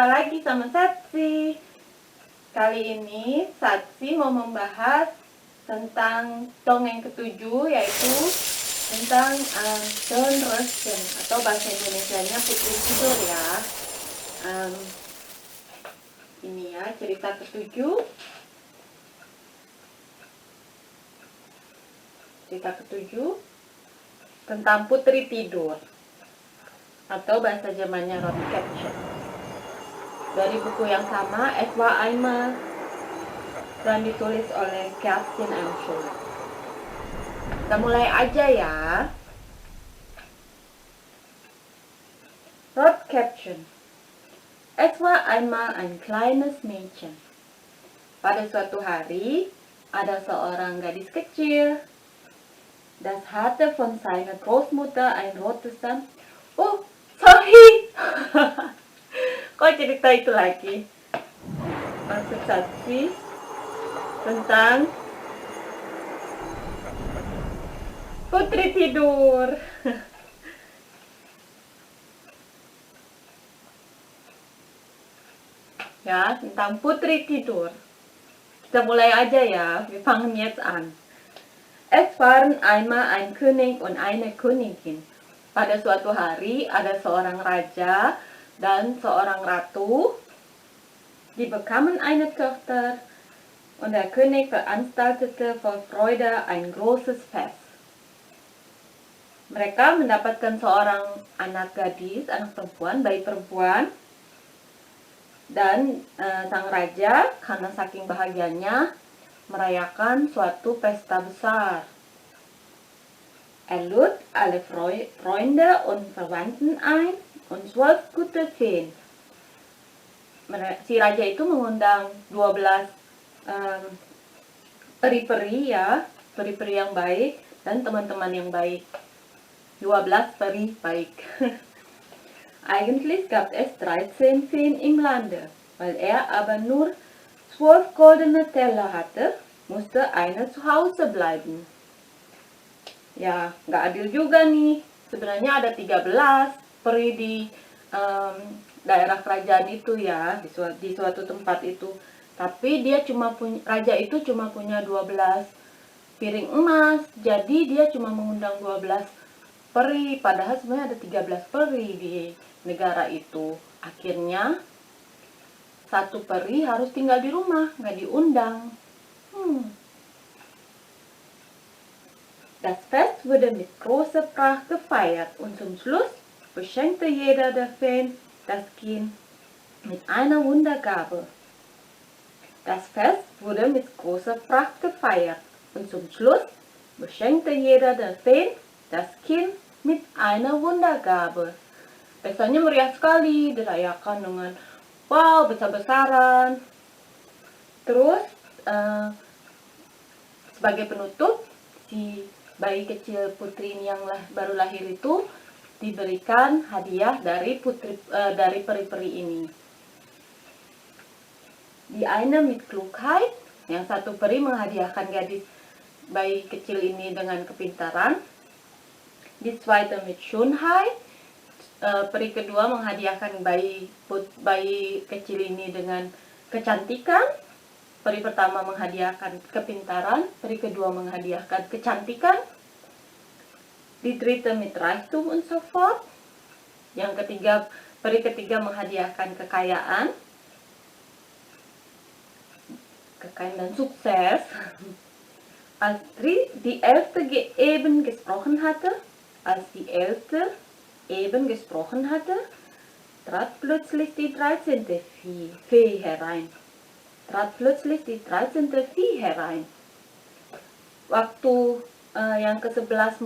Jumpa lagi sama Satsi. Kali ini Satsi mau membahas tentang dongeng ketujuh, yaitu tentang Dornröschen atau bahasa Indonesianya Putri Tidur ya. Ini ya cerita ketujuh. Cerita ketujuh tentang Putri Tidur atau bahasa Jermannya Rotkäppchen. Dari buku yang sama, Es war einmal, dan ditulis oleh Kerstin Amschel. Kita mulai aja ya. Rotkäppchen. Es war einmal ein kleines Mädchen. Pada suatu hari, ada seorang gadis kecil. Das hatte von seiner Großmutter ein rotes Band. Oh, sorry. Kok cerita itu lagi? Maksud Satsi tentang Putri Tidur. Ya, tentang Putri Tidur. Kita mulai aja ya. Wir fangen jetzt an. Es waren einmal ein König und eine Königin. Pada suatu hari ada seorang raja dan seorang ratu. Die bekamen eine Tochter und der König veranstaltete vor Freude ein großes Fest. Mereka mendapatkan seorang anak gadis, anak perempuan, bayi perempuan. Dan sang raja karena saking bahagianya merayakan suatu pesta besar. Er lud alle Freunde und Verwandten ein und 12 gute Feen. Si raja itu mengundang 12 peri-peri ya, peri-peri yang baik dan teman-teman yang baik. 12 peri baik. Eigentlich gab es 13 Feen im Lande. Weil er aber nur 12 goldene Teller hatte, musste eine zu Hause bleiben. Ya, nggak adil juga nih. Sebenarnya ada 13 peri di daerah kerajaan itu ya, di suatu tempat itu. Tapi raja itu cuma punya 12 piring emas. Jadi dia cuma mengundang 12 peri, padahal sebenarnya ada 13 peri di negara itu. Akhirnya satu peri harus tinggal di rumah, nggak diundang. Das Fest wurde mit großer Pracht gefeiert und zum Schluss beschenkte jeder der Feen das Kind mit einer Wundergabe. Das Fest wurde mit großer Pracht gefeiert und zum Schluss beschenkte jeder der Feen das Kind mit einer Wundergabe. Pestanya meriah sekali, dirayakan dengan wow, besar-besaran. Terus sebagai penutup, si bayi kecil putri ini yang baru lahir itu diberikan hadiah dari peri-peri ini. Die eine mit Klugheit, yang satu peri menghadiahkan gadis bayi kecil ini dengan kepintaran. Die zweite mit Schönheit, peri kedua menghadiahkan bayi kecil ini dengan kecantikan. Peri pertama menghadiahkan kepintaran, peri kedua menghadiahkan kecantikan. Die dritte mit Reichtum und so fort. Yang ketiga, peri ketiga menghadiahkan kekayaan dan sukses. Als die Elfte eben gesprochen hatte, trat plötzlich die 13. Fee herein. Waktu yang ke-11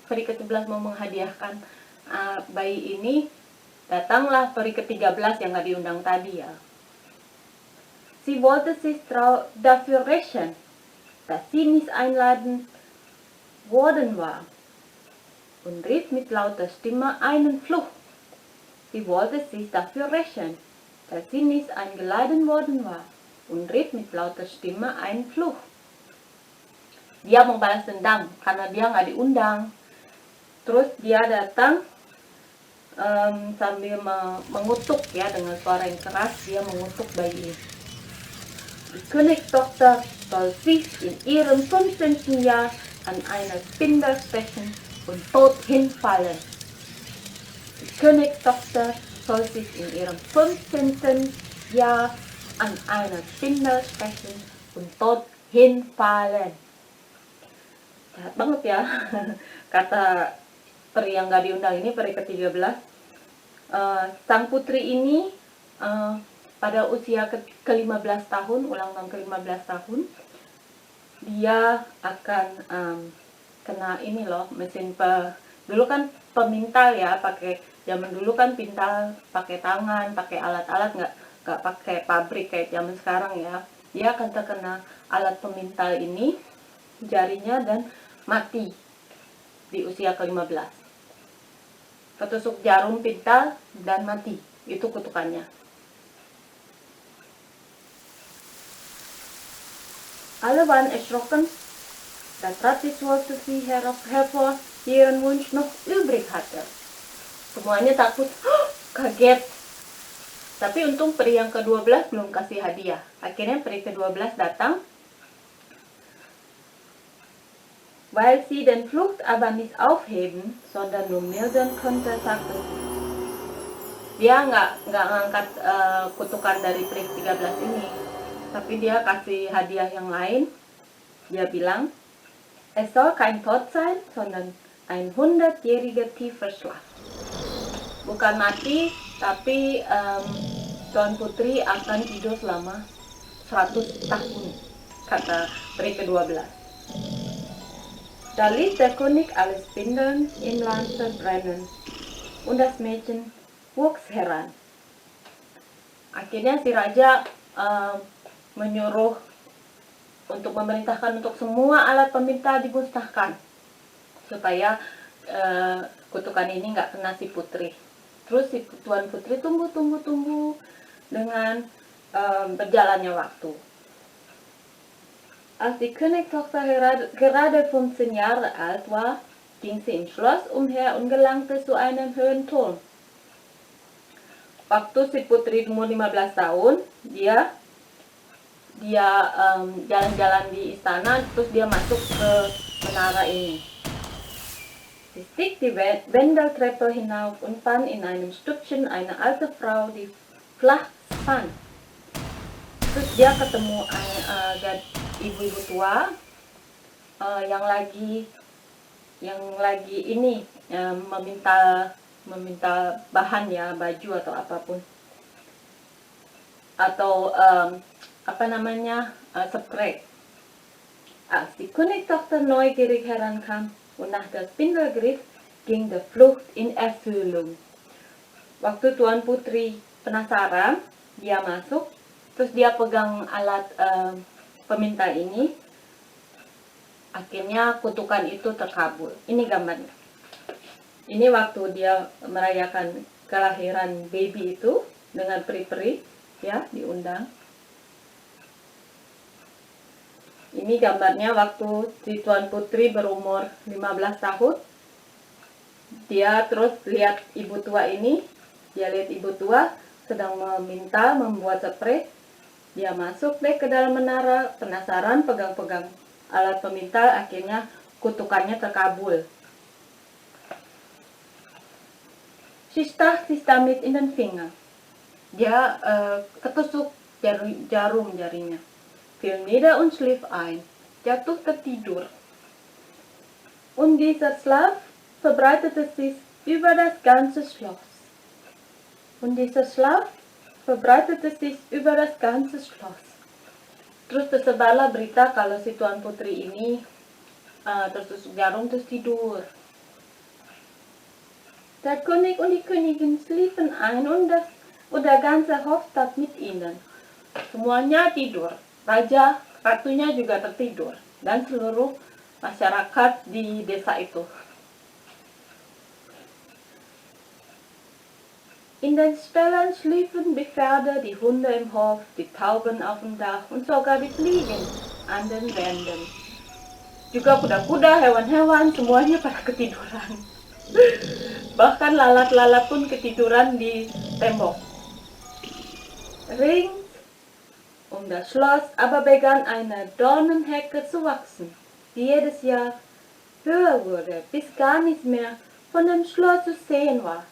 peri ke-11 mau menghadiahkan bayi ini, datanglah peri ke-13 yang gak diundang tadi ya. Sie wollte sich dafür rächen, dass sie nicht einladen worden war, und rief mit lauter Stimme einen Fluch. Sie wollte sich dafür rächen, dass sie nicht eingeladen worden war, und rief mit lauter Stimme einen Fluch. Dia membalas dendam karena dia nggak diundang. Terus dia datang sambil mengutuk ya, dengan suara yang keras dia mengutuk bayi. Die Königstochter soll sich in ihrem 15. Jahr an einer Spindel stechen und tot hinfallen. Die Königstochter soll sich in ihrem 15. Jahr an einer Spindel stechen und tot hinfallen. Jahat banget ya. Kata peri yang gak diundang ini, peri ke-13. Sang putri ini pada usia ke-15 tahun, ulang tahun ke-15 tahun, dia akan kena ini loh, dulu kan pemintal ya, zaman dulu kan pintal pakai tangan, pakai alat-alat, nggak pakai pabrik kayak zaman sekarang ya. Dia akan terkena alat pemintal ini, jarinya, dan mati di usia ke-15. Ketusuk jarum pintal dan mati, itu kutukannya. Alle waren erschrocken, da trat die Schwarze sie hervor, die ihren Wunsch noch übrig hatte. Semuanya takut, kaget. Tapi untung peri yang ke-12 belum kasih hadiah. Akhirnya peri ke-12 datang. Weil sie den Flucht aber nicht aufheben, sondern nur mildern konnte, sagte sie. Dia nggak ngangkat kutukan dari peri 13 ini. Tapi dia kasih hadiah yang lain. Dia bilang, es soll kein Tod sein, sondern ein 100-jähriger tiefer Schlaf. Bukan mati, tapi Tuan Putri akan tidur selama 100 tahun, kata peri ke-12. Da ließ der König alle Spindeln im Land verbrennen, und das Mädchen wuchs heran. Akhirnya si raja menyuruh untuk memerintahkan untuk semua alat pemintal dimusnahkan supaya kutukan ini nggak kena si putri. Terus si Tuan Putri tumbuh dengan berjalannya waktu. Als die Königstochter gerade 15 Jahre alt war, ging sie im Schloss umher und gelangte zu einem Höhenturm. Waktu si putri umur 15 tahun, dia jalan-jalan di istana, terus dia masuk ke menara ini. Sie stieg die Wendeltreppe hinauf und fand in einem Stübchen eine alte Frau, die flach spann. Terus dia ketemu ibu-ibu tua yang lagi ini meminta bahan ya, baju atau apapun, atau Spray. Als die Königstochter neugierig herankam und nach der Spindel griff, ging die Flucht in Erfüllung. Waktu Tuan Putri penasaran, dia masuk, terus dia pegang alat pemintal ini, akhirnya kutukan itu terkabul. Ini gambarnya. Ini waktu dia merayakan kelahiran baby itu dengan peri-peri ya, diundang. Ini gambarnya waktu si Tuan Putri berumur 15 tahun. Dia terus lihat ibu tua ini. Dia lihat ibu tua sedang membuat spray. Dia masuk deh ke dalam menara, penasaran, pegang-pegang alat pemintal, akhirnya kutukannya terkabul. Sie stach sich damit in den Finger. Dia ketusuk jarum jarinya. Fiel nieder und schlief ein. Jatuh tertidur. Und dieser Schlaf verbreitete sich über das ganze Schloss. Und dieser Schlaf verbreitete sich über das ganze Schloss. Terus tersebarlah berita kalau si Tuan Putri ini tertusuk jarum terus tidur. Der König und die Königin schliefen ein und der ganze Hofstaat mit ihnen. Semuanya tidur. Ratunya juga tertidur, dan seluruh masyarakat di desa itu. In den Ställen schliefen die Pferde, die Hunde im Hof, die Tauben auf dem Dach und sogar die Fliegen an den Wänden. Juga kuda-kuda, hewan-hewan, semuanya pada ketiduran. Bahkan lalat-lalat pun ketiduran di tembok. Rings um das Schloss aber begann eine Dornenhecke zu wachsen, die jedes Jahr höher wurde, bis gar nichts mehr von dem Schloss zu sehen war.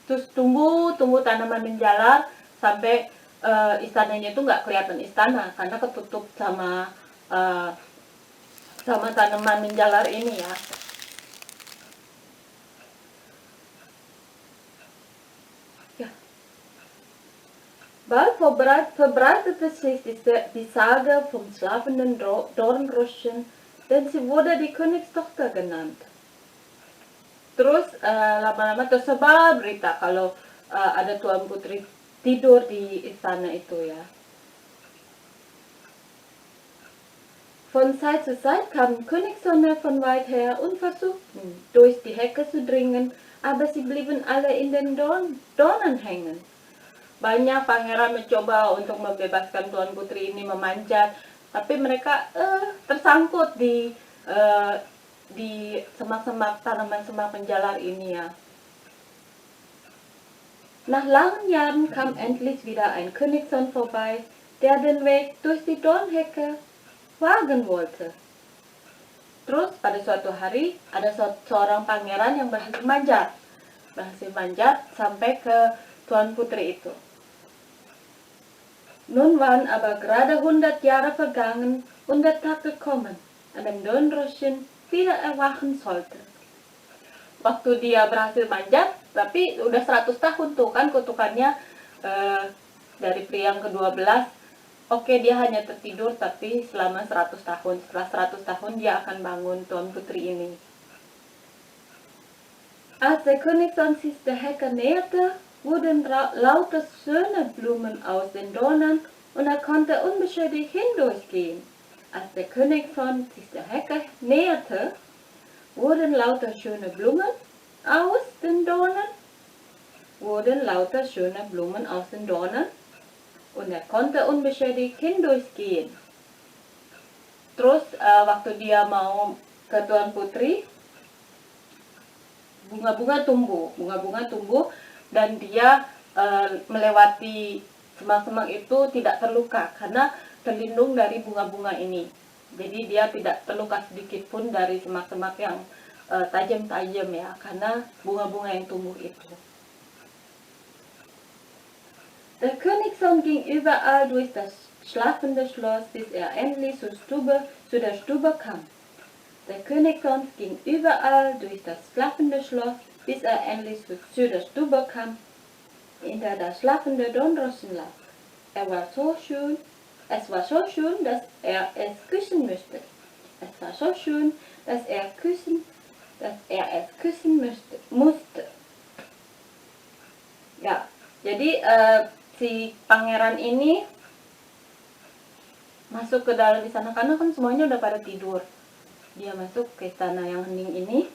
Terus tumbuh tanaman menjalar sampai istananya itu nggak kelihatan istana karena ketutup sama sama tanaman menjalar ini ya. Bald verbreitete sich die Sage vom schlafenden Dornröschen, denn sie wurde die Königstochter genannt. Terus lama-lama tersebar berita kalau ada Tuan Putri tidur di istana itu ya. Von Zeit zu Zeit kamen Königssöhne von weit her und versuchten, durch die Hecke zu dringen, aber sie blieben alle in den Dornen hängen. Banyak pangeran mencoba untuk membebaskan Tuan Putri ini memanjat, tapi mereka tersangkut di semak-semak tanaman semak menjalar ini ya. Nach langen Jahren kam endlich wieder ein Königssohn vorbei, der den Weg durch die Dornhecke wagen wollte. Terus pada suatu hari ada seorang pangeran yang berhasil manjat sampai ke Tuan Putri itu. Nun waren aber gerade 100 Jahre vergangen und der Tag gekommen, an dem Dornröschen wieder erwachen sollte. Waktu dia berhasil manjat, tapi udah 100 tahun tuh kan kutukannya dari pria yang ke-12. Oke, dia hanya tertidur tapi selama 100 tahun. Setelah 100 tahun dia akan bangun Tuan Putri ini. Als der Königssohn sich der Hecke näherte, wurden lauter schöne Blumen aus den Dornen und er konnte unbeschädigt hindurchgehen. Als der Königssohn sich der Hecke näherte, wurden lauter schöne Blumen aus den Dornen und er konnte unbeschädigt hindurchgehen. Terus waktu dia mau ke Tuan Putri, bunga-bunga tumbuh dan dia melewati semak-semak itu tidak terluka karena terlindung dari bunga-bunga ini. Jadi dia tidak terluka sedikit pun dari semak-semak yang tajam-tajam ya, karena bunga-bunga yang tumbuh itu. Der Königssohn ging überall durch das schlafende Schloss, bis er endlich zu der Stube kam. Der Königssohn ging überall durch das schlafende Schloss, bis er endlich zu der Stube kam, in der das schlafende Dornröschen lag. Es war so schön, dass er es küssen musste. Ya, jadi si pangeran ini masuk ke dalam istana karena kan semuanya udah pada tidur. Dia masuk ke istana yang hening ini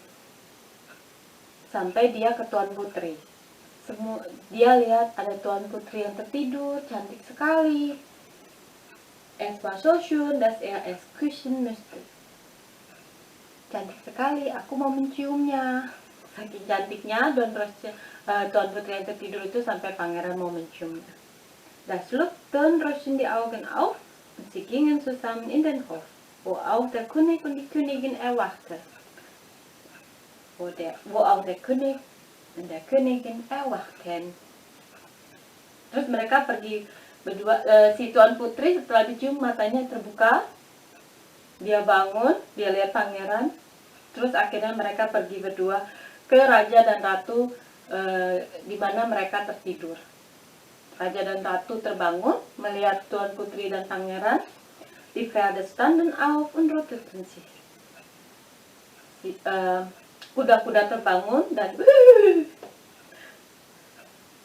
sampai dia ke Tuan Putri. Dia lihat ada Tuan Putri yang tertidur, cantik sekali. Es war so schön, dass er es küssen musste. Cantik sekali, aku mau menciumnya. Saking cantiknya Tuan Putri yang tertidur itu sampai pangeran mau menciumnya. Da schlug Dornröschen die Augen auf und sie gingen zusammen in den Hof, wo auch der König und die Königin erwachte. Wo auch der König und der Königin erwachten. Terus mereka pergi berdua, si Tuan Putri setelah dicium matanya terbuka, dia bangun, dia lihat pangeran, terus akhirnya mereka pergi berdua ke Raja dan Ratu di mana mereka tertidur. Raja dan Ratu terbangun melihat Tuan Putri dan pangeran. Die Pferde standen auf und roteten sich. Kuda-kuda terbangun dan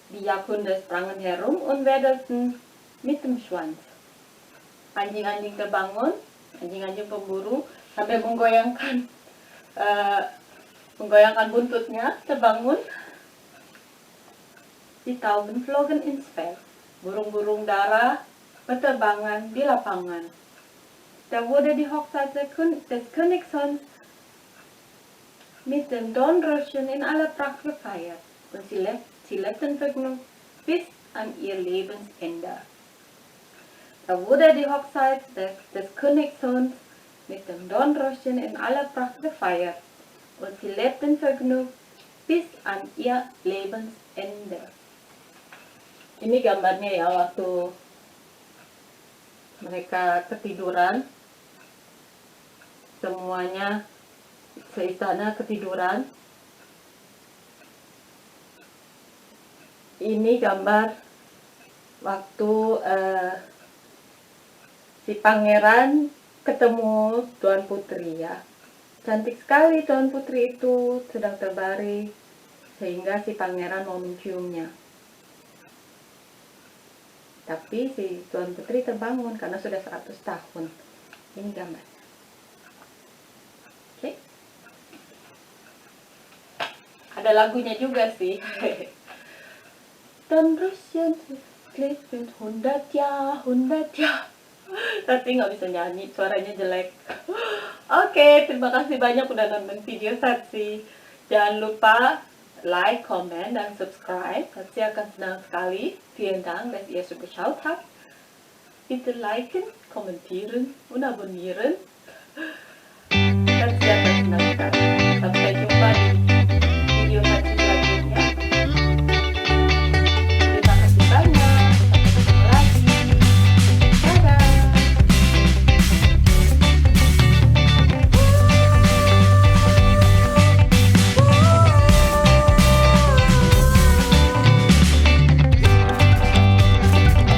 die Jagdhunde sprangen herum und wedelten mit dem Schwanz. Anjing-anjing terbangun, anjing-anjing pemburu sampai menggoyangkan buntutnya, terbangun. Die Tauben flogen ins Feld. Burung-burung dara berterbangan di lapangan. Da wurde die Hochzeit des Königssohns mit dem Dornröschen in aller Pracht gefeiert und sie lebten vergnügt bis an ihr Lebensende. Da wurde die Hochzeit des Königssohns mit dem Dornröschen in aller Pracht gefeiert und sie lebten vergnügt bis an ihr Lebensende. Ini gambarnya ya waktu mereka ketiduran, semuanya seistana ketiduran. Ini gambar waktu si pangeran ketemu Tuan Putri ya. Cantik sekali Tuan Putri itu sedang terbaring sehingga si pangeran mau menciumnya. Tapi si Tuan Putri terbangun karena sudah 100 tahun. Ini gambar. Oke. Ada lagunya juga sih. Dornröschen klebt 100 Jahr, 100 Jahr. Tapi nggak bisa nyanyi, suaranya jelek. Oke, terima kasih banyak udah nonton video Satsi. Jangan lupa like, comment, dan subscribe. Satsi akan senang sekali. Vielen Dank, dass ihr so geschaut habt. Bitte liken, kommentieren und abonnieren.